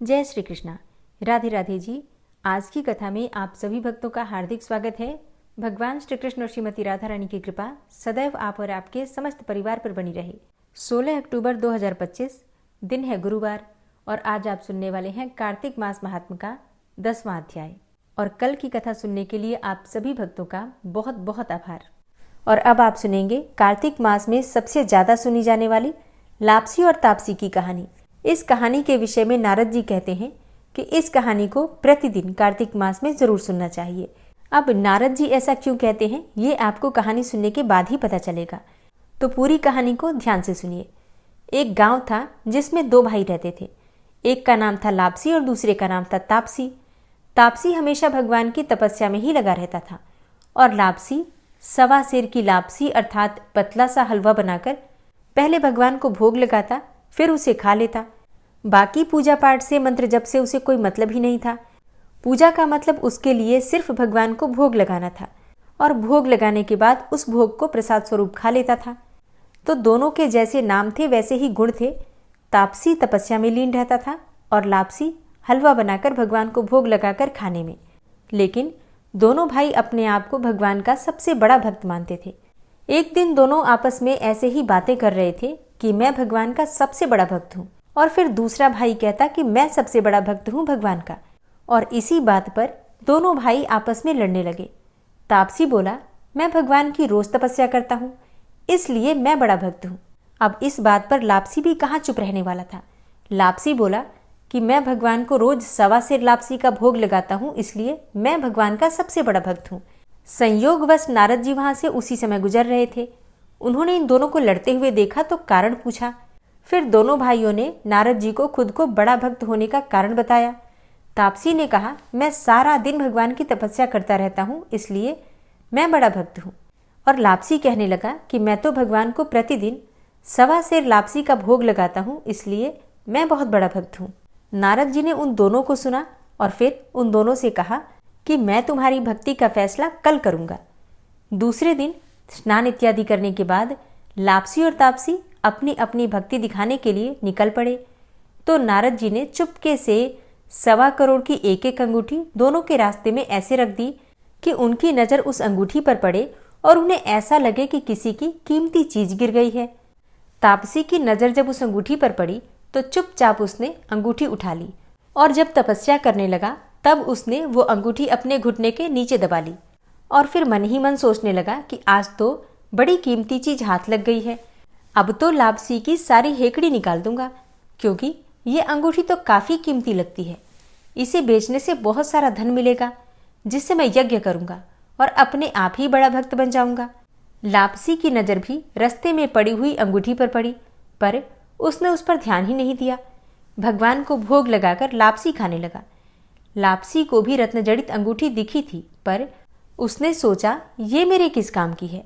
जय श्री कृष्णा। राधे राधे जी। आज की कथा में आप सभी भक्तों का हार्दिक स्वागत है। भगवान श्री कृष्ण और श्रीमती राधा रानी की कृपा सदैव आप और आपके समस्त परिवार पर बनी रहे। 16 अक्टूबर 2025 दिन है गुरुवार और आज आप सुनने वाले हैं कार्तिक मास महात्म का 10वां अध्याय। और कल की कथा सुनने के लिए आप सभी भक्तों का बहुत बहुत आभार। और अब आप सुनेंगे कार्तिक मास में सबसे ज्यादा सुनी जाने वाली लापसी और तापसी की कहानी। इस कहानी के विषय में नारद जी कहते हैं कि इस कहानी को प्रतिदिन कार्तिक मास में जरूर सुनना चाहिए। अब नारद जी ऐसा क्यों कहते हैं ये आपको कहानी सुनने के बाद ही पता चलेगा, तो पूरी कहानी को ध्यान से सुनिए। एक गांव था जिसमें दो भाई रहते थे। एक का नाम था लापसी और दूसरे का नाम था तापसी। तापसी हमेशा भगवान की तपस्या में ही लगा रहता था और लापसी सवा सेर की लापसी अर्थात पतला सा हलवा बनाकर पहले भगवान को भोग लगाता, फिर उसे खा लेता। बाकी पूजा पाठ से मंत्र जप से उसे कोई मतलब ही नहीं था। पूजा का मतलब उसके लिए सिर्फ भगवान को भोग लगाना था और भोग लगाने के बाद उस भोग को प्रसाद स्वरूप खा लेता था। तो दोनों के जैसे नाम थे वैसे ही गुण थे। तापसी तपस्या में लीन रहता था और लापसी हलवा बनाकर भगवान को भोग लगाकर खाने में। लेकिन दोनों भाई अपने आप को भगवान का सबसे बड़ा भक्त मानते थे। एक दिन दोनों आपस में ऐसे ही बातें कर रहे थे कि मैं भगवान का सबसे बड़ा भक्त हूँ, और फिर दूसरा भाई कहता कि मैं सबसे बड़ा भक्त हूँ भगवान का। और इसी बात पर दोनों भाई आपस में लड़ने लगे। तापसी बोला, मैं भगवान की रोज तपस्या करता हूँ, इसलिए मैं बड़ा भक्त हूँ। अब इस बात पर लापसी भी कहाँ चुप रहने वाला था। लापसी बोला कि मैं भगवान को रोज सवा सेर लापसी का भोग लगाता हूँ, इसलिए मैं भगवान का सबसे बड़ा भक्त हूँ। संयोगवश नारद जी वहां से उसी समय गुजर रहे थे। उन्होंने इन दोनों को लड़ते हुए देखा तो कारण पूछा। फिर दोनों भाइयों ने नारद जी को खुद को बड़ा भक्त होने का कारण बताया। तापसी ने कहा, मैं सारा दिन भगवान की तपस्या करता रहता हूँ, इसलिए मैं बड़ा भक्त हूँ। और लापसी कहने लगा कि मैं तो भगवान को प्रतिदिन सवा सेर लापसी का भोग लगाता हूँ, इसलिए मैं बहुत बड़ा भक्त हूँ। नारद जी ने उन दोनों को सुना और फिर उन दोनों से कहा कि मैं तुम्हारी भक्ति का फैसला कल करूँगा। दूसरे दिन स्नान इत्यादि करने के बाद लापसी और तापसी अपनी अपनी भक्ति दिखाने के लिए निकल पड़े। तो नारद जी ने चुपके से 1.25 करोड़ की एक एक अंगूठी दोनों के रास्ते में ऐसे रख दी कि उनकी नज़र उस अंगूठी पर पड़े और उन्हें ऐसा लगे कि किसी की कीमती चीज गिर गई है। तापसी की नज़र जब उस अंगूठी पर पड़ी तो चुपचाप उसने अंगूठी उठा ली और जब तपस्या करने लगा तब उसने वो अंगूठी अपने घुटने के नीचे दबा ली और फिर मन ही मन सोचने लगा कि आज तो बड़ी कीमती चीज हाथ लग गई है। अब तो लापसी की सारी हेकड़ी निकाल दूंगा, क्योंकि ये अंगूठी तो काफी कीमती लगती है। इसे बेचने से बहुत सारा धन मिलेगा, जिससे मैं यज्ञ करूंगा और अपने आप ही बड़ा भक्त बन जाऊंगा। लापसी की नजर भी रास्ते में पड़ी हुई अंगूठी पर पड़ी, पर उसने उस पर ध्यान ही नहीं दिया। भगवान को भोग लगाकर लापसी खाने लगा। लापसी को भी रत्नजड़ित अंगूठी दिखी थी, पर उसने सोचा ये मेरे किस काम की है।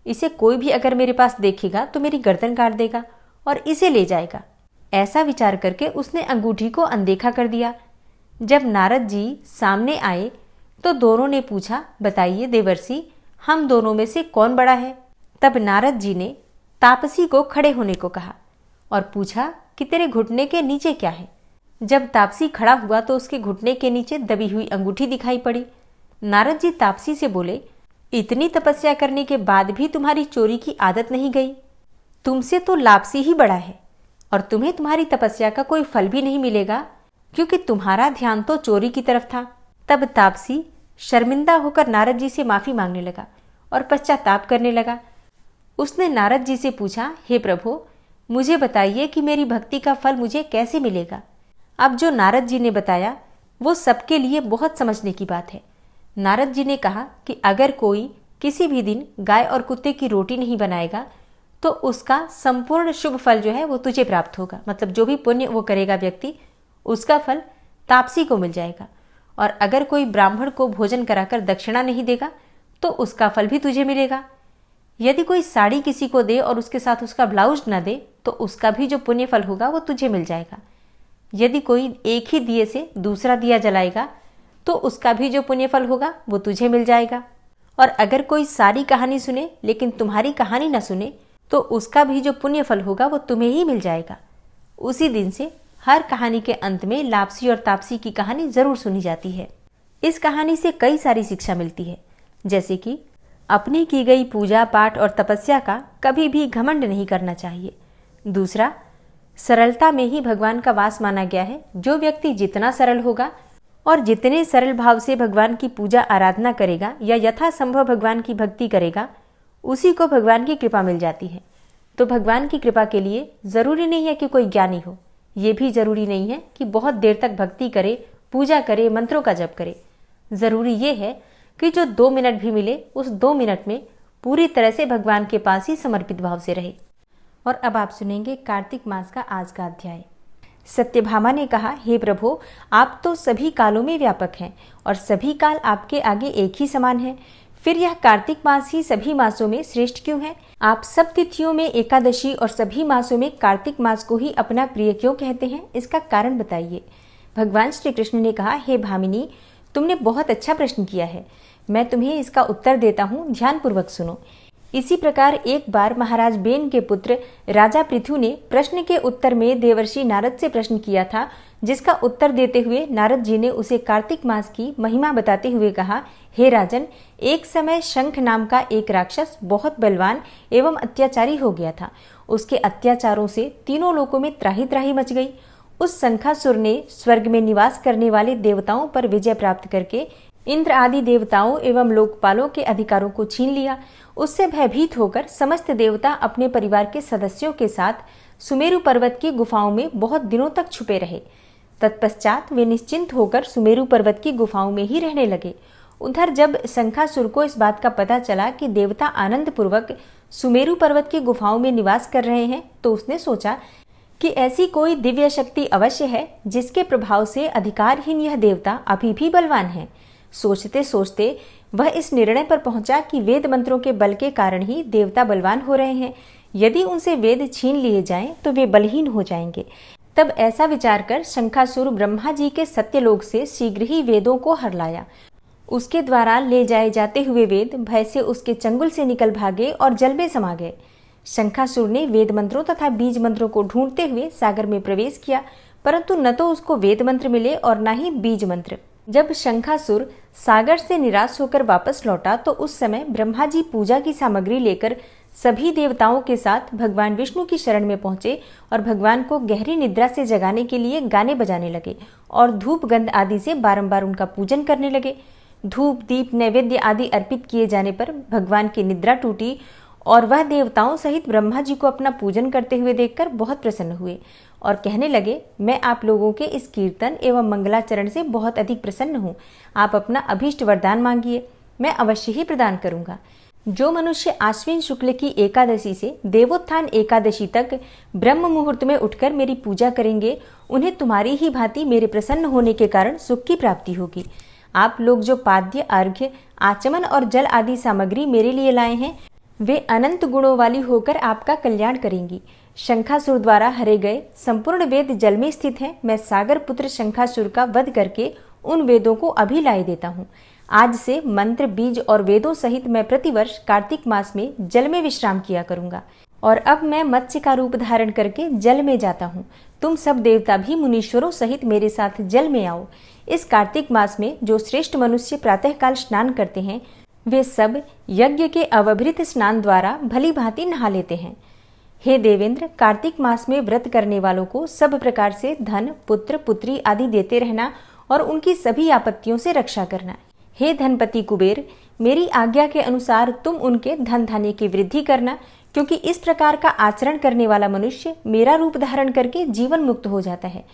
इसे कोई भी अगर मेरे पास देखेगा तो मेरी गर्दन काट देगा और इसे ले जाएगा। ऐसा विचार करके उसने अंगूठी को अनदेखा कर दिया। जब नारद जी सामने आए तो दोनों ने पूछा, बताइए देवर्षि, हम दोनों में से कौन बड़ा है। तब नारद जी ने तापसी को खड़े होने को कहा और पूछा कि तेरे घुटने के नीचे क्या है। जब तापसी खड़ा हुआ तो उसके घुटने के नीचे दबी हुई अंगूठी दिखाई पड़ी। नारद जी तापसी से बोले, इतनी तपस्या करने के बाद भी तुम्हारी चोरी की आदत नहीं गई। तुमसे तो लापसी ही बड़ा है और तुम्हें तुम्हारी तपस्या का कोई फल भी नहीं मिलेगा, क्योंकि तुम्हारा ध्यान तो चोरी की तरफ था। तब तापसी शर्मिंदा होकर नारद जी से माफी मांगने लगा और पश्चाताप करने लगा। उसने नारद जी से पूछा, हे प्रभु, मुझे बताइए कि मेरी भक्ति का फल मुझे कैसे मिलेगा। अब जो नारद जी ने बताया वो सबके लिए बहुत समझने की बात है। नारद जी ने कहा कि अगर कोई किसी भी दिन गाय और कुत्ते की रोटी नहीं बनाएगा तो उसका संपूर्ण शुभ फल जो है वो तुझे प्राप्त होगा। मतलब जो भी पुण्य वो करेगा व्यक्ति, उसका फल तापसी को मिल जाएगा। और अगर कोई ब्राह्मण को भोजन कराकर दक्षिणा नहीं देगा तो उसका फल भी तुझे मिलेगा। यदि कोई साड़ी किसी को दे और उसके साथ उसका ब्लाउज न दे तो उसका भी जो पुण्य फल होगा वो तुझे मिल जाएगा। यदि कोई एक ही दिए से दूसरा दिया जलाएगा तो उसका भी जो पुण्य फल होगा वो तुझे मिल जाएगा। और अगर कोई सारी कहानी सुने लेकिन तुम्हारी कहानी न सुने तो उसका भी जो पुण्य फल होगा वो तुम्हें ही मिल जाएगा। उसी दिन से हर कहानी के अंत में लापसी और तापसी की कहानी जरूर सुनी जाती है। इस कहानी से कई सारी शिक्षा मिलती है, जैसे कि अपनी की गई पूजा पाठ और तपस्या का कभी भी घमंड नहीं करना चाहिए। दूसरा, सरलता में ही भगवान का वास माना गया है। जो व्यक्ति जितना सरल होगा और जितने सरल भाव से भगवान की पूजा आराधना करेगा या यथासंभव भगवान की भक्ति करेगा, उसी को भगवान की कृपा मिल जाती है। तो भगवान की कृपा के लिए जरूरी नहीं है कि कोई ज्ञानी हो, ये भी जरूरी नहीं है कि बहुत देर तक भक्ति करे, पूजा करे, मंत्रों का जप करे। जरूरी ये है कि जो 2 मिनट भी मिले, उस 2 मिनट में पूरी तरह से भगवान के पास ही समर्पित भाव से रहे। और अब आप सुनेंगे कार्तिक मास का आज का अध्याय। सत्यभामा ने कहा, हे प्रभु, आप तो सभी कालों में व्यापक हैं और सभी काल आपके आगे एक ही समान है। फिर यह कार्तिक मास ही सभी मासों में श्रेष्ठ क्यों है? आप सब तिथियों में एकादशी और सभी मासों में कार्तिक मास को ही अपना प्रिय क्यों कहते हैं? इसका कारण बताइए। भगवान श्री कृष्ण ने कहा, हे भामिनी, तुमने बहुत अच्छा प्रश्न किया है। मैं तुम्हें इसका उत्तर देता हूँ, ध्यानपूर्वक सुनो। इसी प्रकार एक बार महाराज बेन के पुत्र राजा पृथु ने प्रश्न के उत्तर में देवर्षि नारद से प्रश्न किया था, जिसका उत्तर देते हुए नारद जी ने उसे कार्तिक मास की महिमा बताते हुए कहा, हे राजन, एक समय शंख नाम का एक राक्षस बहुत बलवान एवं अत्याचारी हो गया था। उसके अत्याचारों से तीनों लोकों में त्राही त्राही मच गई। उस शंखासुर ने स्वर्ग में निवास करने वाले देवताओं पर विजय प्राप्त करके इंद्र आदि देवताओं एवं लोकपालों के अधिकारों को छीन लिया। उससे भयभीत होकर समस्त देवता अपने परिवार के सदस्यों के साथ सुमेरु पर्वत की गुफाओं में बहुत दिनों तक छुपे रहे। तत्पश्चात वे निश्चिंत होकर सुमेरु पर्वत की गुफाओं में ही रहने लगे। उधर जब शंखासुर को इस बात का पता चला कि देवता आनंद पूर्वक सुमेरु पर्वत की गुफाओं में निवास कर रहे हैं, तो उसने सोचा कि ऐसी कोई दिव्य शक्ति अवश्य है जिसके प्रभाव से अधिकारहीन यह देवता अभी भी बलवान है। सोचते सोचते वह इस निर्णय पर पहुंचा कि वेद मंत्रों के बल के कारण ही देवता बलवान हो रहे हैं। यदि उनसे वेद छीन लिए जाएं तो वे बलहीन हो जाएंगे। तब ऐसा विचार कर शंखासुर ब्रह्मा जी के सत्यलोक से शीघ्र ही वेदों को हर लाया। उसके द्वारा ले जाए जाते हुए वेद भय से उसके चंगुल से निकल भागे और जल में समा गए। शंखासुर ने वेद मंत्रों तथा बीज मंत्रों को ढूंढते हुए सागर में प्रवेश किया, परंतु न तो उसको वेद मंत्र मिले और न ही बीज मंत्र। जब शंखासुर सागर से निराश होकर वापस लौटा तो उस समय ब्रह्मा जी पूजा की सामग्री लेकर सभी देवताओं के साथ भगवान विष्णु की शरण में पहुंचे और भगवान को गहरी निद्रा से जगाने के लिए गाने बजाने लगे और धूप गंध आदि से बारंबार उनका पूजन करने लगे। धूप दीप नैवेद्य आदि अर्पित किए जाने पर भगवान की निद्रा टूटी और वह देवताओं सहित ब्रह्मा जी को अपना पूजन करते हुए देखकर बहुत प्रसन्न हुए और कहने लगे, मैं आप लोगों के इस कीर्तन एवं मंगलाचरण से बहुत अधिक प्रसन्न हूँ। आप अपना अभीष्ट वरदान मांगिए, मैं अवश्य ही प्रदान करूंगा। जो मनुष्य आश्विन शुक्ल की एकादशी से देवोत्थान एकादशी तक ब्रह्म मुहूर्त में उठकर मेरी पूजा करेंगे, उन्हें तुम्हारी ही भांति मेरे प्रसन्न होने के कारण सुख की प्राप्ति होगी। आप लोग जो पाद्य, अर्घ्य, आचमन और जल आदि सामग्री मेरे लिए लाए हैं, वे अनंत गुणों वाली होकर आपका कल्याण करेंगी। शंखासुर द्वारा हरे गए संपूर्ण वेद जल में स्थित हैं। मैं सागर पुत्र शंखासुर का वध करके उन वेदों को अभी लाए देता हूँ। आज से मंत्र, बीज और वेदों सहित मैं प्रतिवर्ष कार्तिक मास में जल में विश्राम किया करूंगा और अब मैं मत्स्य का रूप धारण करके जल में जाता हूँ। तुम सब देवता भी मुनीश्वरों सहित मेरे साथ जल में आओ। इस कार्तिक मास में जो श्रेष्ठ मनुष्य प्रातःकाल स्नान करते हैं, वे सब यज्ञ के अवभृत स्नान द्वारा भली भांति नहा लेते हैं। हे देवेंद्र, कार्तिक मास में व्रत करने वालों को सब प्रकार से धन, पुत्र, पुत्री आदि देते रहना और उनकी सभी आपत्तियों से रक्षा करना। हे धनपति कुबेर, मेरी आज्ञा के अनुसार तुम उनके धन धान्य की वृद्धि करना, क्योंकि इस प्रकार का आचरण करने वाला मनुष्य मेरा रूप धारण करके जीवन मुक्त हो जाता है।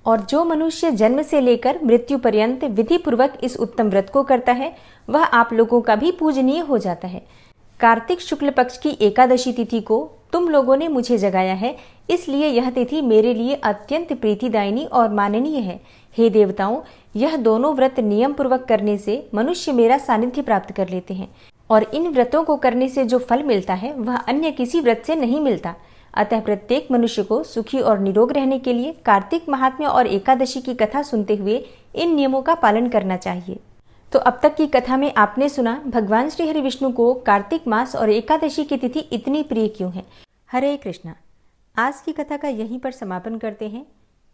और जो मनुष्य जन्म से लेकर मृत्यु पर्यंत विधि पूर्वक इस उत्तम व्रत को करता है, वह आप लोगों का भी पूजनीय हो जाता है। कार्तिक शुक्ल पक्ष की एकादशी तिथि को तुम लोगों ने मुझे जगाया है, इसलिए यह तिथि मेरे लिए अत्यंत प्रीतिदायिनी और माननीय है। हे देवताओं, यह दोनों व्रत नियम पूर्वक करने से मनुष्य मेरा सानिध्य प्राप्त कर लेते हैं और इन व्रतों को करने से जो फल मिलता है वह अन्य किसी व्रत से नहीं मिलता। अतः प्रत्येक मनुष्य को सुखी और निरोग रहने के लिए कार्तिक महात्म्य और एकादशी की कथा सुनते हुए इन नियमों का पालन करना चाहिए। तो अब तक की कथा में आपने सुना भगवान श्री हरि विष्णु को कार्तिक मास और एकादशी की तिथि इतनी प्रिय क्यों है। हरे कृष्णा। आज की कथा का यहीं पर समापन करते हैं।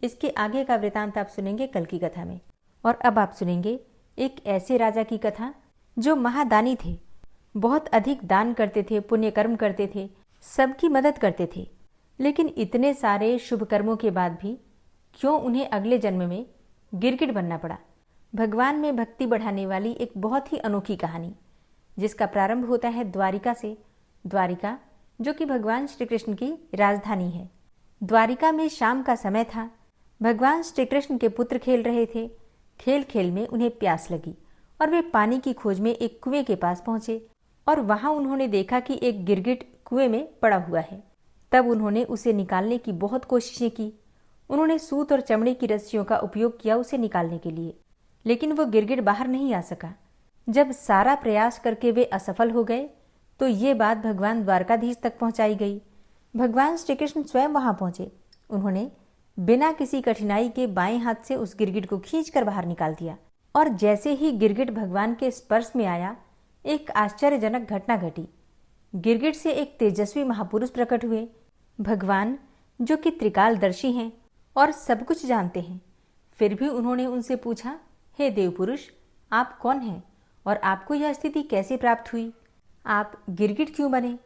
इसके आगे का वृतांत आप सुनेंगे कल की कथा में। और अब आप सुनेंगे एक ऐसे राजा की कथा जो महादानी थे, बहुत अधिक दान करते थे, पुण्य कर्म करते थे, सबकी मदद करते थे, लेकिन इतने सारे शुभ कर्मों के बाद भी क्यों उन्हें अगले जन्म में गिरगिट बनना पड़ा। भगवान में भक्ति बढ़ाने वाली एक बहुत ही अनोखी कहानी, जिसका प्रारंभ होता है द्वारिका से। द्वारिका जो कि भगवान श्री कृष्ण की राजधानी है। द्वारिका में शाम का समय था। भगवान श्री कृष्ण के पुत्र खेल रहे थे। खेल खेल में उन्हें प्यास लगी और वे पानी की खोज में एक कुएं के पास पहुंचे और वहां उन्होंने देखा कि एक गिरगिट कुएं में पड़ा हुआ है। तब उन्होंने उसे निकालने की बहुत कोशिशें की। उन्होंने सूत और चमड़े की रस्सियों का उपयोग किया उसे निकालने के लिए, लेकिन वो गिरगिट बाहर नहीं आ सका। जब सारा प्रयास करके वे असफल हो गए तो ये बात भगवान द्वारकाधीश तक पहुंचाई गई। भगवान श्री कृष्ण स्वयं वहां पहुंचे। उन्होंने बिना किसी कठिनाई के बाएं हाथ से उस गिरगिट को खींचकर बाहर निकाल दिया और जैसे ही गिरगिट भगवान के स्पर्श में आया, एक आश्चर्यजनक घटना घटी। गिरगिट से एक तेजस्वी महापुरुष प्रकट हुए। भगवान जो कि त्रिकालदर्शी हैं और सब कुछ जानते हैं, फिर भी उन्होंने उनसे पूछा, हे देवपुरुष, आप कौन हैं और आपको यह स्थिति कैसे प्राप्त हुई? आप गिरगिट क्यों बने?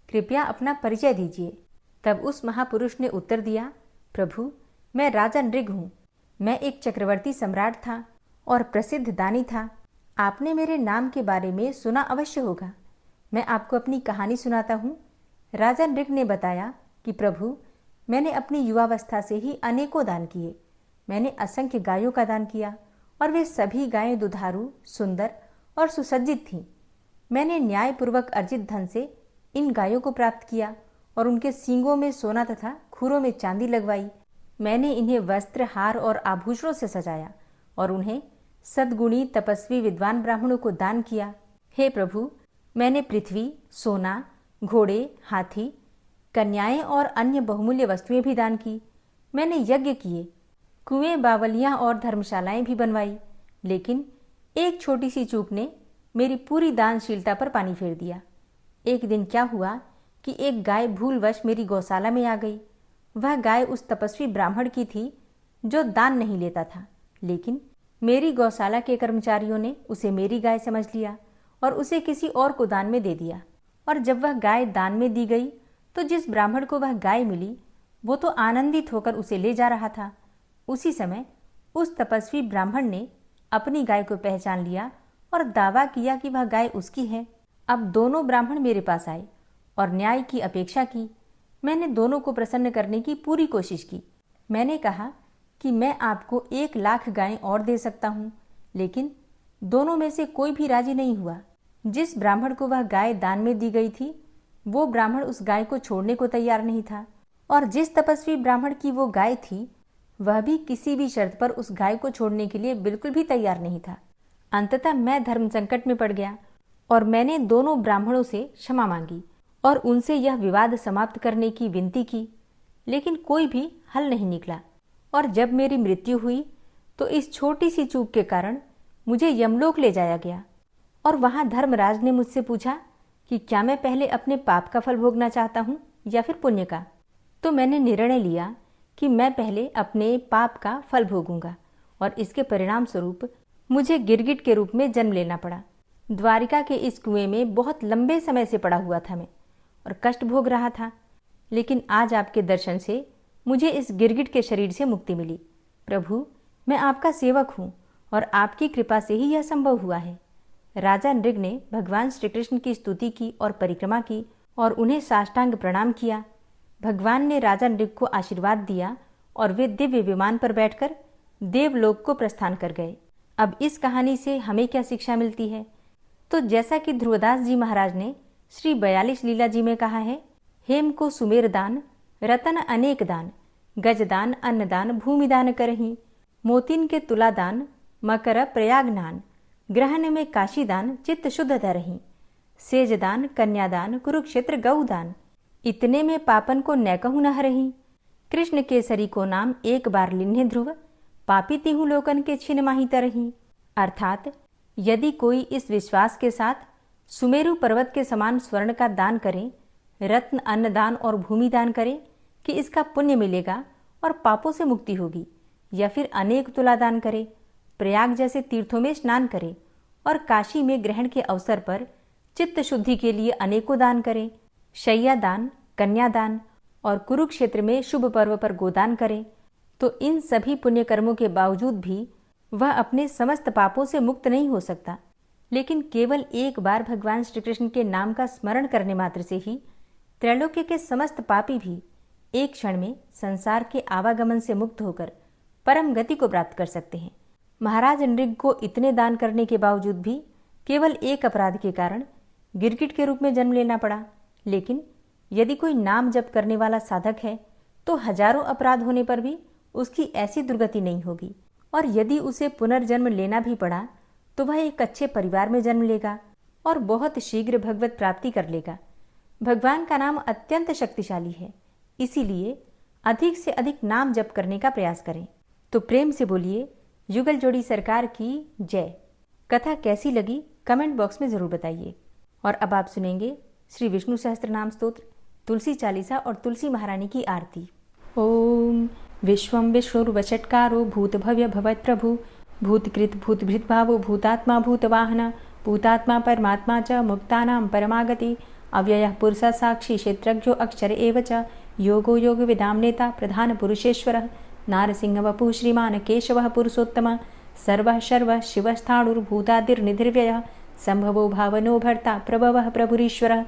कृपया अपना परिचय दीजिए। तब उस महापुरुष ने उत्तर दिया, प्रभु, मैं राजा नृग हूँ। मैं एक चक्रवर्ती सम्राट था और प्रसिद्ध दानी था। आपने मेरे नाम के बारे में सुना अवश्य होगा। मैं आपको अपनी कहानी सुनाता हूँ। राजा नृग ने बताया कि प्रभु, मैंने अपनी युवावस्था से ही अनेकों दान किए। मैंने असंख्य गायों का दान किया और वे सभी गायें दुधारू, सुंदर और सुसज्जित थीं। मैंने न्यायपूर्वक अर्जित धन से इन गायों को प्राप्त किया और उनके सींगों में सोना तथा खुरों में चांदी लगवाई। मैंने इन्हें वस्त्र, हार और आभूषणों से सजाया और उन्हें सद्गुणी, तपस्वी, विद्वान ब्राह्मणों को दान किया। हे प्रभु, मैंने पृथ्वी, सोना, घोड़े, हाथी, कन्याएं और अन्य बहुमूल्य वस्तुएं भी दान की। मैंने यज्ञ किए, कुएं, बावलियां और धर्मशालाएं भी बनवाई, लेकिन एक छोटी सी चूक ने मेरी पूरी दानशीलता पर पानी फेर दिया। एक दिन क्या हुआ कि एक गाय भूलवश मेरी गौशाला में आ गई। वह गाय उस तपस्वी ब्राह्मण की थी जो दान नहीं लेता था, लेकिन मेरी गौशाला के कर्मचारियों ने उसे मेरी गाय समझ लिया और उसे किसी और को दान में दे दिया। और जब वह गाय दान में दी गई तो जिस ब्राह्मण को वह गाय मिली, वो तो आनंदित होकर उसे ले जा रहा था। उसी समय उस तपस्वी ब्राह्मण ने अपनी गाय को पहचान लिया और दावा किया कि वह गाय उसकी है। अब दोनों ब्राह्मण मेरे पास आए और न्याय की अपेक्षा की। मैंने दोनों को प्रसन्न करने की पूरी कोशिश की। मैंने कहा कि मैं आपको 1,00,000 गायें और दे सकता हूँ, लेकिन दोनों में से कोई भी राजी नहीं हुआ। जिस ब्राह्मण को वह गाय दान में दी गई थी, वो ब्राह्मण उस गाय को छोड़ने को तैयार नहीं था, और जिस तपस्वी ब्राह्मण की वो गाय थी, वह भी किसी भी शर्त पर उस गाय को छोड़ने के लिए बिल्कुल भी तैयार नहीं था। अंततः मैं धर्म संकट में पड़ गया और मैंने दोनों ब्राह्मणों से क्षमा मांगी और उनसे यह विवाद समाप्त करने की विनती की, लेकिन कोई भी हल नहीं निकला। और जब मेरी मृत्यु हुई तो इस छोटी सी चूक के कारण मुझे यमलोक ले जाया गया और वहां धर्मराज ने मुझसे पूछा कि क्या मैं पहले अपने पाप का फल भोगना चाहता हूँ या फिर पुण्य का। तो मैंने निर्णय लिया कि मैं पहले अपने पाप का फल भोगूंगा और इसके परिणाम स्वरूप मुझे गिरगिट के रूप में जन्म लेना पड़ा। द्वारिका के इस कुएं में बहुत लंबे समय से पड़ा हुआ था मैं और कष्ट भोग रहा था, लेकिन आज आपके दर्शन से मुझे इस गिरगिट के शरीर से मुक्ति मिली। प्रभु, मैं आपका सेवक हूँ और आपकी कृपा से ही यह संभव हुआ है। राजा नृग ने भगवान श्री कृष्ण की स्तुति की और परिक्रमा की और उन्हें साष्टांग प्रणाम किया। भगवान ने राजा नृग को आशीर्वाद दिया और वे दिव्य विमान पर बैठकर देवलोक को प्रस्थान कर गए। अब इस कहानी से हमें क्या शिक्षा मिलती है? तो जैसा कि ध्रुवदास जी महाराज ने श्री 42 लीला जी में कहा है, हेम को सुमेर दान, रतन अनेक दान, गजदान, अन्नदान, भूमिदान करही, मोतिन के तुला दान, मकर प्रयाग नान, ग्रहण में काशी दान, चित्त शुद्ध धरही, सेजदान, कन्यादान, कुरुक्षेत्र गौदान, इतने में पापन को न कहूँ न हरही, कृष्ण केसरी को नाम एक बार लिन्हे ध्रुव, पापी तिहु लोकन के छिन माही तरही। अर्थात यदि कोई इस विश्वास के साथ सुमेरु पर्वत के समान स्वर्ण का दान करे, रत्न, अन्नदान और भूमि दान करे कि इसका पुण्य मिलेगा और पापों से मुक्ति होगी, या फिर अनेक तुला दान करे, प्रयाग जैसे तीर्थों में स्नान करे और काशी में ग्रहण के अवसर पर चित्त शुद्धि के लिए अनेकों दान करे, शैया दान, कन्यादान और कुरुक्षेत्र में शुभ पर्व पर गोदान करे, तो इन सभी पुण्य कर्मों के बावजूद भी वह अपने समस्त पापों से मुक्त नहीं हो सकता। लेकिन केवल एक बार भगवान श्री कृष्ण के नाम का स्मरण करने मात्र से ही त्रैलोक्य के समस्त पापी भी एक क्षण में संसार के आवागमन से मुक्त होकर परम गति को प्राप्त कर सकते हैं। महाराज नृग को इतने दान करने के बावजूद भी केवल एक अपराध के कारण गिरगिट के रूप में जन्म लेना पड़ा। लेकिन यदि कोई नाम जप करने वाला साधक है तो हजारों अपराध होने पर भी उसकी ऐसी दुर्गति नहीं होगी, और यदि उसे पुनर्जन्म लेना भी पड़ा तो वह एक अच्छे परिवार में जन्म लेगा और बहुत शीघ्र भगवत प्राप्ति कर लेगा। भगवान का नाम अत्यंत शक्तिशाली है, इसीलिए अधिक से अधिक नाम जप करने का प्रयास करें। तो प्रेम से बोलिए युगल जोड़ी सरकार की जय। कथा कैसी लगी कमेंट बॉक्स में जरूर बताइए। और अब आप सुनेंगे श्री विष्णु सहस्त्रनाम स्तोत्र, तुलसी चालीसा और तुलसी महारानी की आरती। ओम विश्वं विष्णुर्वषट्कारो भूतभव्य भवत्प्रभु भूतकृत भूतभृत भावो भूतात्मा भूतवाहन भूतात्मा परमात्मा च मुक्तानां परमागति अव्ययः पुरुषः साक्षी क्षेत्रज्ञो अक्षर एव च योगो योग विदाम नेता प्रधान पुरुषेश्वरः नारसिंह वपुः श्रीमान केशवः पुरुषोत्तम सर्वः शर्वः शिवस्थाणुर्भूतादिर्निधिर्व्ययः संभवो भावनो भर्ता प्रभवः प्रभुरीश्वरः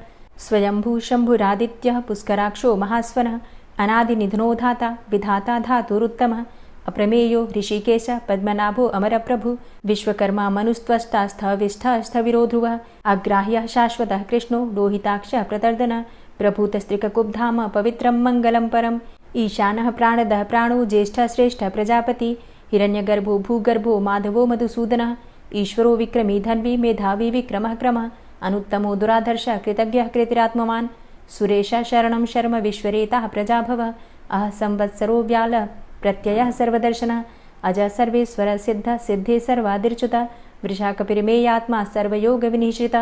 स्वयंभू शंभुरादित्यः पुष्कराक्षो महास्वनः अनादिनिधनोधाता विधाता धातुरुत्तमः अप्रमेयो ऋषिकेश पद्मनाभो अमरप्रभु विश्वकर्मा मनुस्त्वष्टा स्थविष्ठः स्थविरो ध्रुवः अग्राह्यः शाश्वतः कृष्णो लोहिताक्षः प्रतर्दन प्रभूतस्त्रिककुब्धाम पवित्रं मङ्गलं परम् ईशानः प्राणदः प्राणो ज्येष्ठः श्रेष्ठः प्रजापति हिरण्यगर्भो भूगर्भो माधवो मधुसूदनः ईश्वरो विक्रमी धन्वी मेधावी विक्रमः क्रमः अनुत्तमो दुराधर्षः कृतज्ञः कृतिरात्मवान् सुरेशः शरणं शर्म विश्वरेताः प्रजाभवः अह संवत्सरो व्याल प्रत्ययः सर्वदर्शनः अज सर्वेश्वर सिद्ध सिद्धे सर्वादिर्च्युत वृषाकपिर्मेयात्मा सर्वयोग विनिश्रित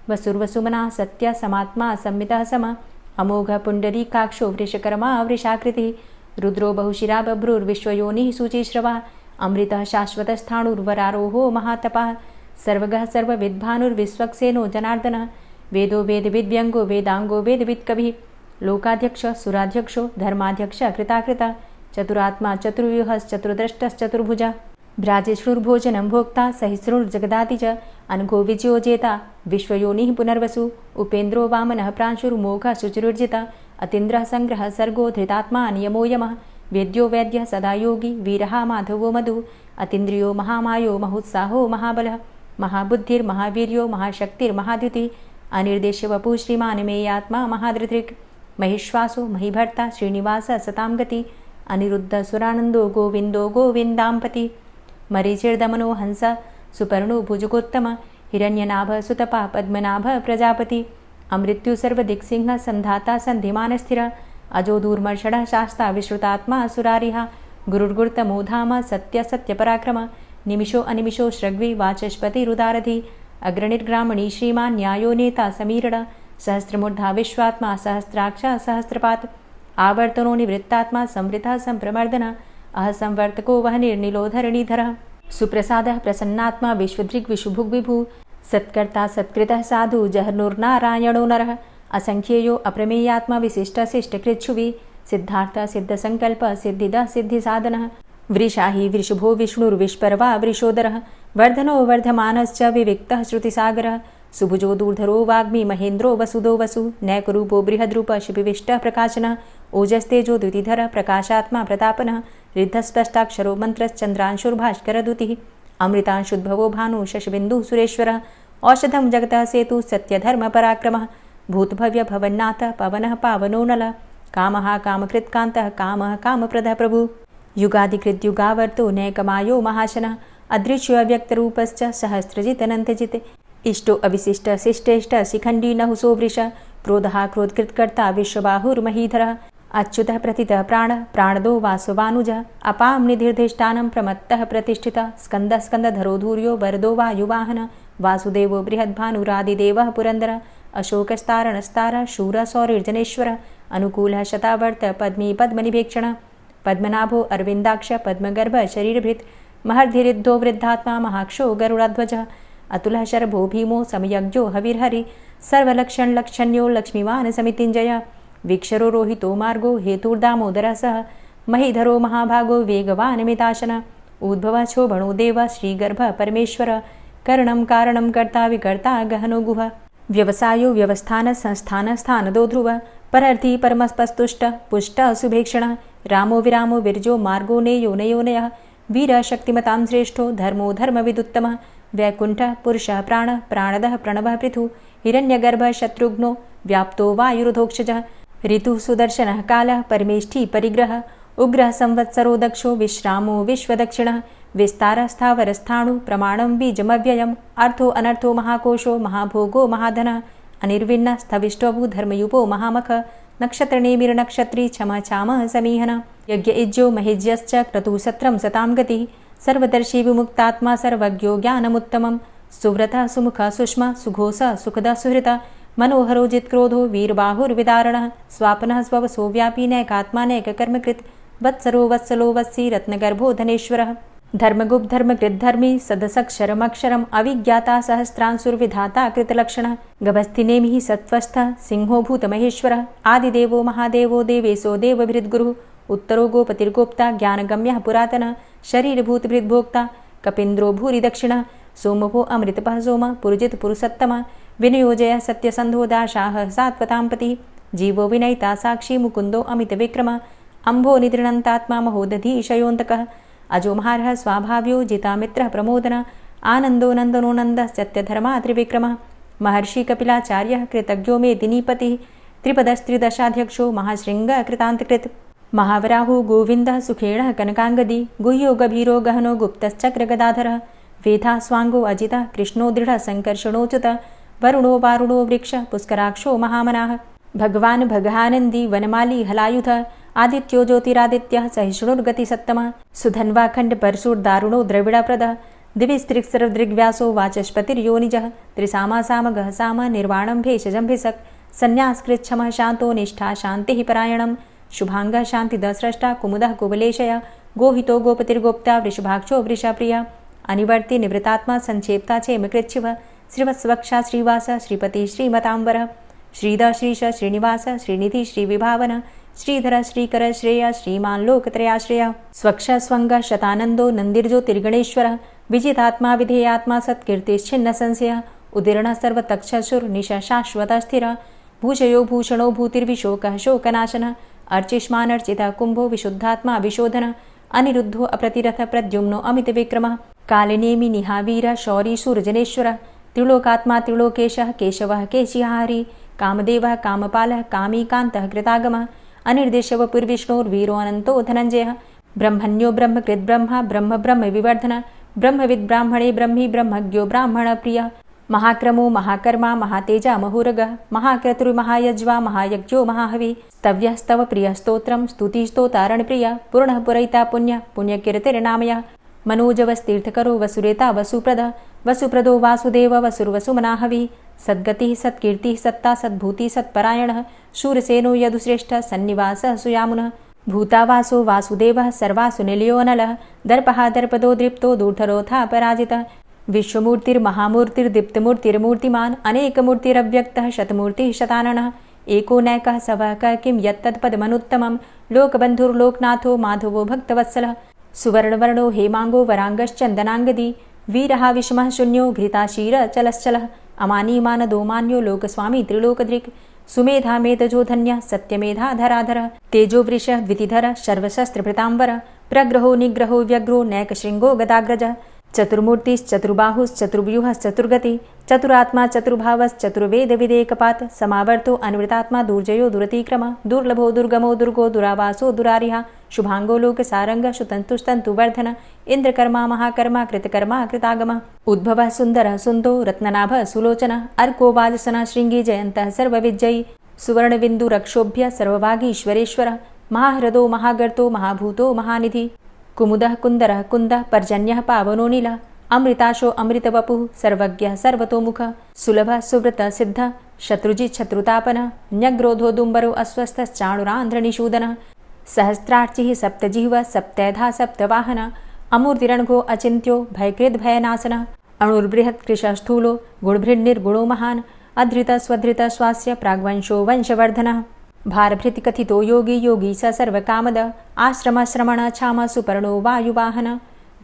वसुर्वसुमना सत्य समात्मा संमितः सम अमोघ पुंडरीकाक्षो वृषकर्मा वृषाकृतिः रुद्रो बहुशिरा बभ्रुर्विश्वयोनिः शुचिश्रवः अमृतः शाश्वतस्थाणुर्वरारोहो महातपः सर्वगः सर्वविद्भानुर्विश्वक्सेनो जनार्दनः वेदो वेदविद्व्यङ्गो वेदांगो वेदवित्कविः लोकाध्यक्ष सुराध्यक्षो धर्माध्यक्ष कृताकृता चतुरात्मा चतुर्व्यूहश्चतुर्द्रष्टश्चतुर्भुजः भ्राजेष्णुर्भोजनं भोक्ता सहिष्णुर्जगदाति च अनघो विजयोजेता विश्वयोनिः पुनर्वसु उपेन्द्रो वामनः प्रांशुर्मोघः शुचिरुर्जिता अतीन्द्रः संग्रहः सर्गो धृतात्मा नियमो यमः वेद्यो वैद्यः सदा योगी वीरः माधवो मधु अतीन्द्रियो महामायो महोत्साहो महाबलः महाबुद्धिर्महावीर्यो महाशक्तिर्महाद्युतिः अनिर्देश्य वपुः श्रीमान् मेयात्मा महाधृतिर् महिश्वासो महीभर्ता श्रीनिवासः सतां गति अनिरुद्ध सुरानंदो गोविंदो गोविंदांपति मरीचिर्दमनो हंस सुपर्णो भुजगोत्तम हिरण्यनाभ सुतपा पद्मनाभ प्रजापति अमृत्यु सर्वदिक्सिंह संधाता संधिमान स्थिर अजो दूर्मर्षण शास्ता विश्रुतात्मा सुरारिहा गुरुर्गुर्तमो धाम सत्य सत्य पराक्रम निमिषो अनिमिषो श्रग्वी वाचस्पतिरुदारधि अग्रणिर्ग्रामणी श्रीमान् न्यायो नेता समीरण सहस्रमूर्धा विश्वात्मा सहस्राक्ष सहस्रपात आवर्तनो निवृत्तात्मा संवृतः संप्रमर्दन अह संवर्तको वह निर्निलोधरणीधरः सुप्रसादः प्रसन्नात्मा विश्वदृग् विशुभुग् विभु सत्कर्ता सत्कृतः साधु जहर्नुर्नारायणो नरः असंख्येयो अप्रमेयात्मा विशिष्टशिष्टकृच्छुवि सिद्धार्थ सिद्धसंकल्प सिद्धिदः सिद्धिसाधनः वृषाहि वृषभो विष्णुर्विष्पर्वा वृषोदरः वर्धनो वर्धमानश्च विविक्तः श्रुतिसागरः सुभुजो दूर्धरो वाग्मी महेन्द्रो वसुदो वसु नैकरूपो बृहद्रूप शिपिविष्टः प्रकाशनः ओजस्तेजो द्युतिधर प्रकाशात्मा प्रतापनः रिद्धस्पष्टाक्षरो मन्त्रश्चन्द्रांशुर्भास्करदुतिः अमृतांशुद्भवो भानु शशबिन्दुः सुरेश्वरः औषधं जगतः सेतु सत्यधर्मपराक्रमः भूतभव्य भवन्नाथ पवनः पावनो नलः कामः कामकृत्कान्तः कामः कामप्रदः प्रभु युगादिकृद्युगावर्तो नैकमायो महाशनः अदृश्योऽव्यक्तरूपश्च सहस्रजितनन्तजित् इष्टो अविशिष्ट शिष्टेष्ट शिखण्डी नहुसो वृष क्रोधः क्रोधकृत्कर्ता विश्वबाहुर्महीधरः अच्युतः प्रतितः प्राणः प्राणदो वासवानुजः अपां निधिर्धिष्ठानं प्रमत्तः प्रतिष्ठितः स्कन्दः स्कन्दधरो धूर्यो वरदो वायुवाहनः वासुदेवो बृहद्भानुरादिदेवः पुरन्दरः अशोकस्तारणस्तारः शूरः सौरिर्जनेश्वरः अनुकूलः शतावर्त पद्मी पद्मनिभेक्षणः पद्मनाभो अरविन्दाक्ष पद्मगर्भ शरीरभृत् महर्धिरिद्धो वृद्धात्मा महाक्षो गरुडाध्वजः अतुलः शरभो भीमो समयज्ञो हविर्हरि सर्वलक्षणलक्षण्यो लक्ष्मीवान् समितिञ्जय वीक्षरो रोहितो मार्गो हेतुर्दामोदरः सः महीधरो महाभागो वेगवान् मिताशन उद्भवः क्षोभणो देव श्रीगर्भ परमेश्वर करणं कारणं कर्ता विकर्ता गहनो गुह व्यवसायो व्यवस्थान संस्थान स्थानदो ध्रुव परर्थी परमस्पस्तुष्ट पुष्ट शुभेक्षण रामो विरामो विरजो मार्गो नेयो नयोनयः वीर शक्तिमतां श्रेष्ठो धर्मो धर्मविदुत्तमः वैकुण्ठः पुरुषः प्राणः प्राणदः प्रणवः पृथु हिरण्यगर्भः शत्रुघ्नो व्याप्तो वायुरुधोक्षजः ऋतुः सुदर्शनः कालः परमेष्ठी परिग्रहः उग्रः संवत्सरो दक्षो विश्रामो विश्वदक्षिणः विस्तारस्थावरस्थाणु प्रमाणं बीजमव्ययम् अर्थो अनर्थो महाकोशो महाभोगो महाधनः अनिर्विण्णः स्थविष्टोभू धर्मयुपो महामख नक्षत्रनेमिर्नक्षत्री क्षमा क्षामः समीहन यज्ञ इज्जो महेज्यश्च क्रतुसत्रं सतां गतिः सर्वदर्शी विमुक्तात्मा सर्वज्ञो ज्ञानमुत्तमं सुव्रतः सुमुखः सुष्मा सुघोषः सुखदः सुहृतः मनोहरो जित्क्रोधो वीरबाहुर्विदारणः स्वापनः स्ववसो व्यापी नैकात्मा नैककर्मकृत् वत्सरो वत्सलो वत्सी रत्नगर्भो धनेश्वरः धर्मगुप्त धर्मकृद्धर्मी सदसक्षरमक्षरम् अविज्ञाता सहस्रांशुर्विधाता कृतलक्षणः गभस्तिनेमिः सत्त्वस्थः सिंहो भूतमहेश्वरः आदिदेवो महादेवो देवेशो देवभृद्गुरुः उत्तरो गोपतिर्गोप्ता ज्ञानगम्यः पुरातनः शरीरभूतभृद्भोक्ता कपीन्द्रो भूरि दक्षिणः सोमभो अमृतपः सोम पुरुजित पुरुषोत्तमः विनयोजय सत्यसन्धो दाशाः सात्वतां पतिः जीवो विनयिता साक्षी मुकुन्दो अमितविक्रमः अम्भो निद्रणन्तात्मा महोदधीशयोऽन्तकः अजो महार्हः स्वाभाव्यो जितामित्रः प्रमोदन आनन्दो नन्दनो नन्दः सत्यधर्मा त्रिविक्रमः महर्षि कपिलाचार्यः कृतज्ञो मेदिनीपतिः त्रिपदस्त्रिदशाध्यक्षो महाशृङ्गः कृतान्तकृत् महावराहो गोविन्दः सुखेणः कनकाङ्गदी गुह्यो गभीरो गहनो गुप्तश्चक्रगदाधरः वेधा स्वाङ्गो अजितः कृष्णो दृढः सङ्कर्षणोच्युतः वरुणो वारुणो वृक्षः पुष्कराक्षो महामनाः भगवान् भगानन्दी वनमाली हलायुधः आदित्यो ज्योतिरादित्यः सहिष्णुर्गतिसत्तमः सुधन्वाखण्ड परशुर्दारुणो द्रविडप्रदः दिविस्त्रिक्सर्वदृग्व्यासो वाचस्पतिर्योनिजः त्रिसामा सामगः साम निर्वाणं भेषजं भिषक् सन्न्यासकृच्छमः शान्तो निष्ठा शान्तिः परायणं शुभाङ्गः शान्तिदस्रष्टा कुमुदः कुवलेशय गोहितो गोपतिर्गोप्ता वृषभाक्षो वृषप्रियः अनिवर्ति निवृतात्मा संक्षेप्ता चेमकृच्छिवः श्रीवत्सवक्षा श्रीवास श्रीपति श्रीमतांबर श्रीद श्रीश श्रीनिवास श्रीनिधि श्रीविभावन श्रीधर श्रीकर श्रेय श्रीमान् लोकत्रयाश्रय स्वक्ष स्वंग शतानंदो नंदिर्ज्योतिर्गणेश्वर विजितात्मा विधेयात्मा सत्कीर्तिश्छिन्न संशय उदीर्ण सर्वतक्षसुर निश शाश्वत स्थिर भूषयो भूषणो भूतिर्विशोकः शोकनाशन अर्चिष्मानर्चितः कुंभो विशुद्धात्मा विशोधन अनिरुद्धो अप्रतिरथ प्रद्युम्नो अमित विक्रमः कालिनेमि निहावीर शौरी सूर्जनेश्वर त्रिलोकात्मा त्रिलोकेशः केशवः केशिहारी कामदेवः कामपालः कामीकान्तः कृतागमः अनिर्देशवपुर्विष्णोर्वीरो अनन्तो धनञ्जयः ब्रह्मण्यो ब्रह्मकृद्ब्रह्मा ब्रह्म ब्रह्म विवर्धन ब्रह्मविद् ब्राह्मणे ब्रह्मी ब्रह्मज्ञो ब्राह्मणप्रियः महाक्रमो महाकर्मा महातेजा महुरगः महाक्रतुर्महायज्वा महायज्ञो महाहवि स्तव्यः स्तव प्रियः स्तोत्रं स्तुतिस्तोतारणप्रियः पूर्णः पुरैता पुण्यः पुण्यकीर्तिर्नामयः मनोजवस्तीर्थकरो वसुरेता वसुप्रदः वसुप्रदो वासुदेव वसुर्वसुमनाहवि सद्गतिः सत्कीर्तिः सत्ता सद्भूति सत्परायणः शूरसेनो यदुश्रेष्ठः सन्निवासः सुयामुनः भूतावासो वासुदेवः सर्वासु निलयोऽनलः दर्पः दर्पदो दृप्तो दूर्धरोथा पराजितः विश्वमूर्तिर्महामूर्तिर्दीप्तमूर्तिर्मूर्तिमान् अनेकमूर्तिरव्यक्तः शतमूर्तिः शताननः एको नैकः सवः किं यत्तत्पदमनुत्तमं लोकबन्धुर्लोकनाथो माधवो भक्तवत्सलः सुवर्णवर्णो हेमाङ्गो वराङ्गश्चन्दनाङ्गदी वीरः विषमः शून्यो घृताशीर चलश्चलः अमानीमानदो मान्यो लोकस्वामी त्रिलोकदृक् सुमेधा मेधजो धन्यः सत्यमेधा धराधरः तेजोवृषः द्वितिधरः सर्वशस्त्रभृताम्बरः प्रग्रहो निग्रहो व्यग्रो नैकशृङ्गो गदाग्रजः चतुर्मूर्तिश्चतुर्बाहुश्चतुर्व्यूहश्चतुर्गति चतुरात्मा चतुर्भावश्चतुर्वेदविदेकपात् समावर्तो अन्वृतात्मा दुर्जयो दुरतिक्रम दुर्लभो दुर्गमो दुर्गो दुरावासो दुरारिः शुभांगो लोकसारंग शुतन्तुस्तन्तुवर्धन इंद्रकर्मा महाकर्मा कृतकर्मा कृतागम उद्भवः सुन्दरः सुन्दो रत्ननाभः सुलोचनः अर्को वाजसनः शृङ्गी जयन्तः सर्वविजयी सुवर्णबिन्दुरक्षोभ्य सर्वभागीश्वरेश्वरः महाह्रदो महागर्तो महाभूतो महानिधि कुमुदः कुन्दरः कुन्दः पर्जन्यः पावनो नीलः अमृताशो अमृतवपुः सर्वज्ञः सर्वतोमुखः सुलभः सुव्रतः सिद्धः शत्रुजित् शत्रुतापनः न्यग्रोधो दुम्बरो अस्वस्थश्चाणुरान्ध्रनिषूदनः सहस्रार्चिः सप्तजिह्वा सप्तैधा सप्तवाहन अमूर्तिरणघो अचिन्त्यो भयकृद् भयनाशनः अणुर्बृहत् कृशः स्थूलो गुणभृन्निर्गुणो महान् अधृत स्वधृत स्वास्य प्राग्वंशो वंशवर्धनः भारभृति कथितो योगी योगी स सर्वकामद आश्रम श्रमण छाम सुपर्णो वायुवाहन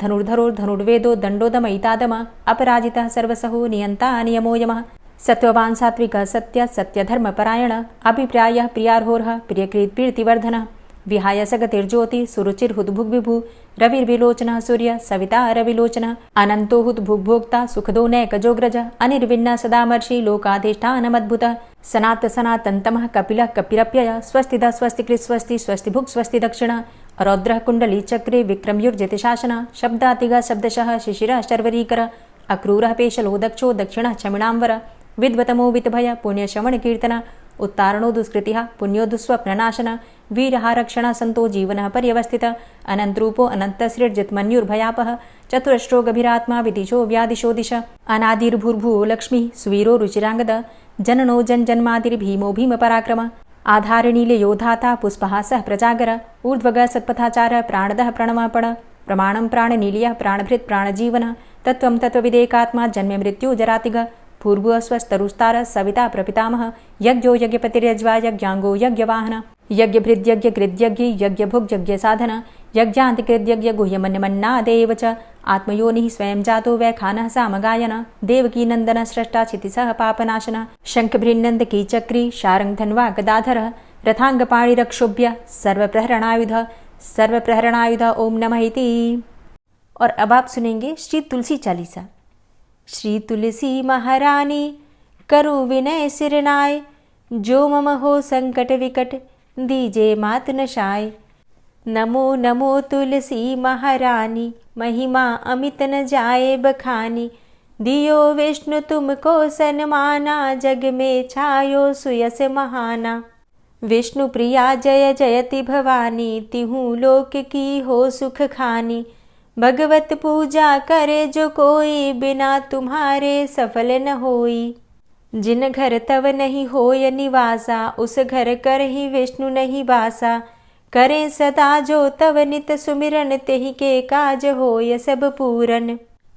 धनुर्धरो धनुर्वेदो दण्डोदमयितादम अपराजितः सर्वसहो नियन्ता नियमो यमः सत्त्ववान् सात्विकः सत्य सत्यधर्मपरायण अभिप्रायः प्रियार्होर्ह प्रियकृत् प्रीतिवर्धनः विहाय सगतिर्ज्योति सुरुचिर्हुद्भुग्विभु रविर्विलोचनः सूर्य सविता रविलोचनः अनन्तो हुद्भुग्भोक्ता सुखदो नैकजोग्रज अनिर्विण्ण सदामर्षि लोकाधिष्ठानमद्भुतः सनात सनातन्तमः कपिलः कपिरप्यय स्वस्तिदा स्वस्तिकृत् स्वस्ति स्वस्तिभुक् स्वस्ति दक्षिणः रौद्रः कुण्डली चक्रे विक्रमयुर्जित शासनः शब्दातिगः शब्दशः शिशिरः शर्वरीकर अक्रूरः पेशलो दक्षो दक्षिणः क्षमिणाम्बर विद्वतमो वितभय पुण्यश्रवण कीर्तन उत्तारणो दुष्कृतिः पुण्यो दुःस्वप्ननाशन वीरः रक्षण संतो जीवनः पर्यवस्थित अनन्तरूपो अनन्तसृर्जितमन्युर्भयापः चतुरश्रो गभीरात्मा विदिशो व्यादिशो दिश अनादिर्भूर्भुवो लक्ष्मीः सुवीरो रुचिराङ्गद जननो जन्मादिर्भीमो भीमपराक्रम आधारनीलयो धाता पुष्पः सः प्रजागर ऊर्ध्वगः सत्पथाचारः प्राणदः प्रणमापण प्रमाणं प्राणनीलयः प्राणभृत् प्राणजीवनः तत्त्वं तत्त्वविदेकात्मा जन्म मृत्यु जरातिग पूर्व स्वस्तरुस्तार सविता प्रपितामह यज्ञो यज्ञपतिर्यज्वा यज्ञांगो यज्ञवाहन यज्ञभृद्यज्ञ कृद्यज्ञ यज्ञभुग् यज्ञसाधन यज्ञान्तिकृद्यज्ञ गुह्यमन्यमन्नादेव च आत्मयोनिः स्वयं जातो वैखानः सामगायन देवकीनन्दन स्रष्टा क्षितिसः पापनाशन शङ्खभृन्नन्दकी चक्री शारङ्गधन्वा गदाधरः रथाङ्गपाणिरक्षोभ्य सर्वप्रहरणायुध ओम नमः इति। और अब आप सुनेंगे श्री तुलसी चालीसा। श्री तुलसी महारानी करु विनय सिरनाय जो मम हो संकट विकट दीजे मात नशाय। नमो नमो तुलसी महारानी महिमा अमित न जाए बखानी दियो विष्णु तुमको सन्माना जग में छायो सुयस महाना। विष्णु प्रिया जय जयति भवानी तिहु लोक की हो सुख खानी। भगवत पूजा करे जो कोई बिना तुम्हारे सफल न होई। जिन घर तव नहीं होय निवासा उस घर कर ही विष्णु नहीं बासा। करें सदा जो तव नित सुमिरन तेहि के काज होय सब पूरन।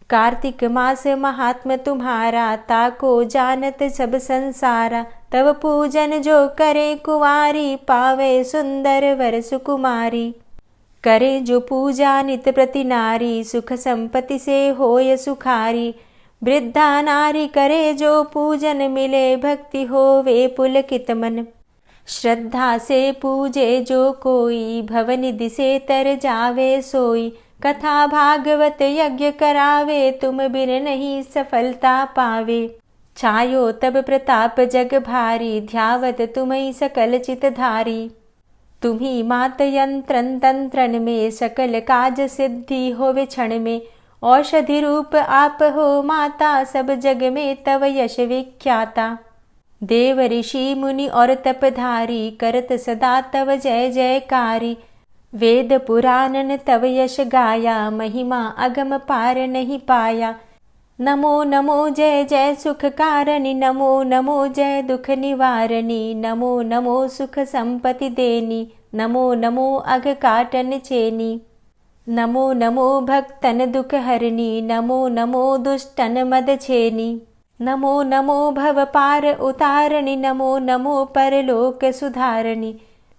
कार्तिक मास महात्म तुम्हारा ताको जानत सब संसारा। तव पूजन जो करे कुंवारी पावे सुंदर वर सुकुमारी। करे जो पूजा नित प्रति नारी सुख संपत्ति से होय सुखारी। वृद्धा नारी करे जो पूजन मिले भक्ति होवे पुलकित मन। श्रद्धा से पूजे जो कोई भवनिधि से तर जावे सोई। कथा भागवत यज्ञ करावे तुम बिन नहीं सफलता पावे। छायो तब प्रताप जग भारी ध्यावत तुम्हि सकल चित धारी। तुम्ही मात यंत्रन तंत्रन में सकल काज सिद्धि होवे क्षण में। औषधि रूप आप हो माता सब जग में तव यश विख्याता। देव ऋषि मुनि और तपधारी करत सदा तव जय जयकारी। वेद पुराणन तव यश गाया महिमा अगम पार नहीं पाया। नमो नमो जय जय सुख कारणि नमो नमो जय दुख निवारणी। नमो नमो सुख संपत्ति देनी नमो नमो अघ काटन चेनी। नमो नमो भक्तन दुख हरणी नमो नमो दुष्टन मद छेनी। नमो नमो भव पार उतारणी नमो नमो परलोक सुधारणी।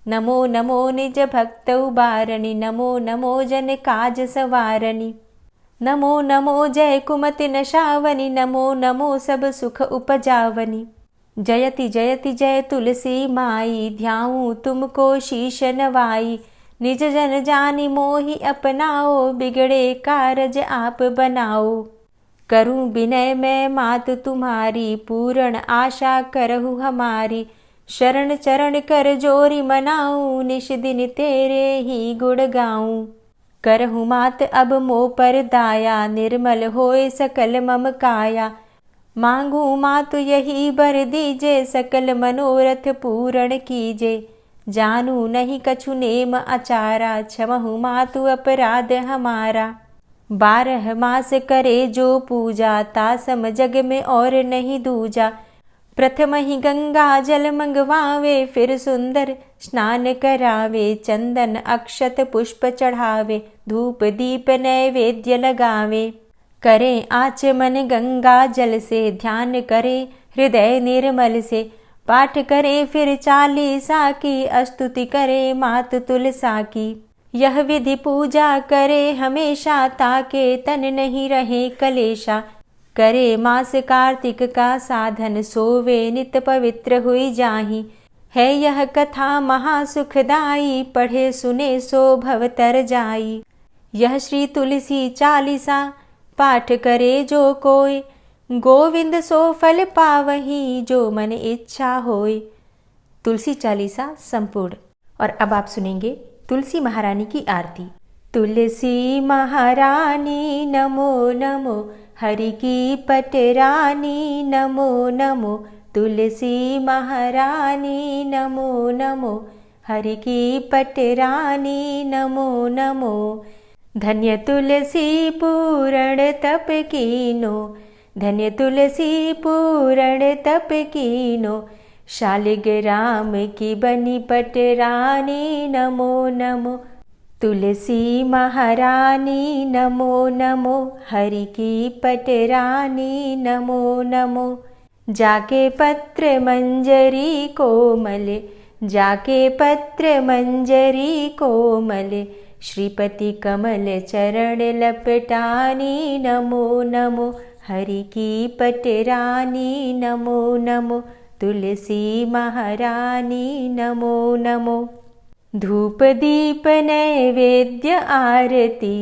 नमो नमो निज भक्त उबारणी नमो नमो जन काज सवारणी। नमो नमो जय कुमति नशावनी नमो नमो सब सुख उपजावनी। जयति जयति जय तुलसी माई ध्याऊं तुमको शीश नवाई। निज जन जानी मोहि अपनाओ बिगड़े कारज आप बनाओ। करूं विनय मैं मात तुम्हारी पूर्ण आशा करहु हमारी। शरण चरण कर जोरी मनाऊं निश दिन तेरे ही गुण गाऊं। करहु मात अब मो पर दाया निर्मल होए सकल मम काया। मांगू मातु यही बर दीजे सकल मनोरथ पूर्ण कीजे। जानू नहीं कछु नेम आचारा क्षमहु मातु अपराध हमारा। 12 मास करे जो पूजा तासम जग में और नहीं दूजा। प्रथम ही गंगा जल मंगवावे, फिर सुंदर स्नान करावे, चंदन अक्षत पुष्प चढ़ावे, धूप दीप नैवेद्य लगावे। करें आचमन गंगा जल से, ध्यान करे हृदय निर्मल से, पाठ करे फिर चालीसा की, स्तुति करे मात तुलसा की। यह विधि पूजा करे हमेशा, ताके तन नहीं रहे कलेशा। करे मास कार्तिक का साधन, सोवे नित पवित्र हुई जाहि। है यह कथा महासुखदाई, पढ़े सुने सो भव तर जाई। यह श्री तुलसी चालीसा, पाठ करे जो कोय, गोविंद सो फल पावही, जो मन इच्छा होय। तुलसी चालीसा संपूर्ण। और अब आप सुनेंगे तुलसी महारानी की आरती। तुलसी महारानी नमो नमो, हरि की पटरानी नमो नमो। तुलसी महारानी नमो नमो, हरि की पटरानी नमो नमो। धन्य तुलसी पूरण तप कीनो, धन्य तुलसी पूरण तप कीनो। शालिग्राम की बनी पटरानी नमो नमो। तुलसी महारानी नमो नमो, हरि की पटरानी नमो नमो। जाके पत्र मंजरी कोमल, जाके पत्र मंजरी कोमल, श्रीपति कमल चरण लपटानी नमो नमो। हरि की पटरानी नमो नमो। तुलसी महारानी नमो नमो। धूप दीप नैवेद्य आरती,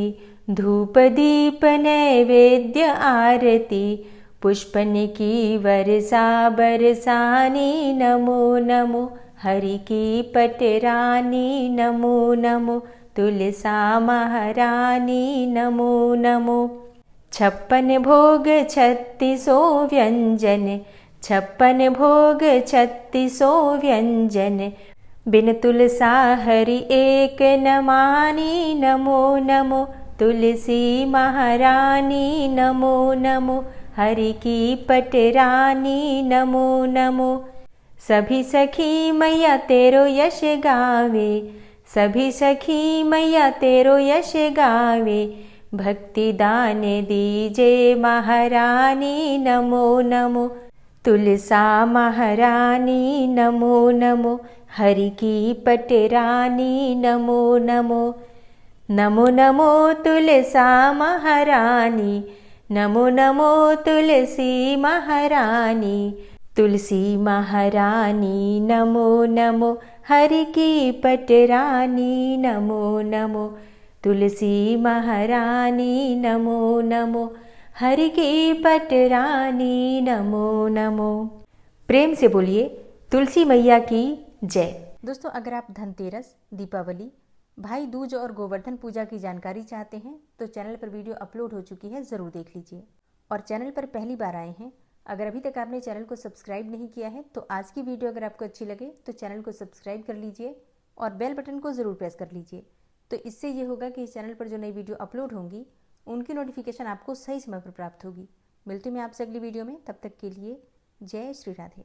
धूप दीप नैवेद्य आरती। पुष्पन की वर्षा बरसानी नमो नमो। हरि की पटरानी नमो नमो। तुलसा महारानी नमो नमो। 56 भोग 36 व्यंजन, 56 भोग 36 व्यंजन। बिन तुलसा हरि एक न मानी नमो नमो। तुलसी महारानी नमो नमो। हरि की पटरानी नमो नमो। सभी सखी मैया तेरो यश गावे, सभी सखी मैया तेरो यश गावे। भक्ति दान दीजे महारानी नमो नमो। तुलसा महारानी नमो नमो। हरि की पटरानी नमो नमो। नमो नमो तुलसा महारानी, नमो नमो तुलसी महारानी। तुलसी महारानी नमो नमो। हरि की पटरानी नमो नमो। तुलसी महारानी नमो नमो। हरि की पटरानी नमो नमो। प्रेम से बोलिए तुलसी मैया की जय। दोस्तों, अगर आप धनतेरस, दीपावली, भाई दूज और गोवर्धन पूजा की जानकारी चाहते हैं तो चैनल पर वीडियो अपलोड हो चुकी है, ज़रूर देख लीजिए। और चैनल पर पहली बार आए हैं, अगर अभी तक आपने चैनल को सब्सक्राइब नहीं किया है तो आज की वीडियो अगर आपको अच्छी लगे तो चैनल को सब्सक्राइब कर लीजिए और बेल बटन को ज़रूर प्रेस कर लीजिए। तो इससे ये होगा कि इस चैनल पर जो नई वीडियो अपलोड होंगी उनकी नोटिफिकेशन आपको सही समय पर प्राप्त होगी। मिलती हूँ मैं आपसे अगली वीडियो में, तब तक के लिए जय श्री राधे।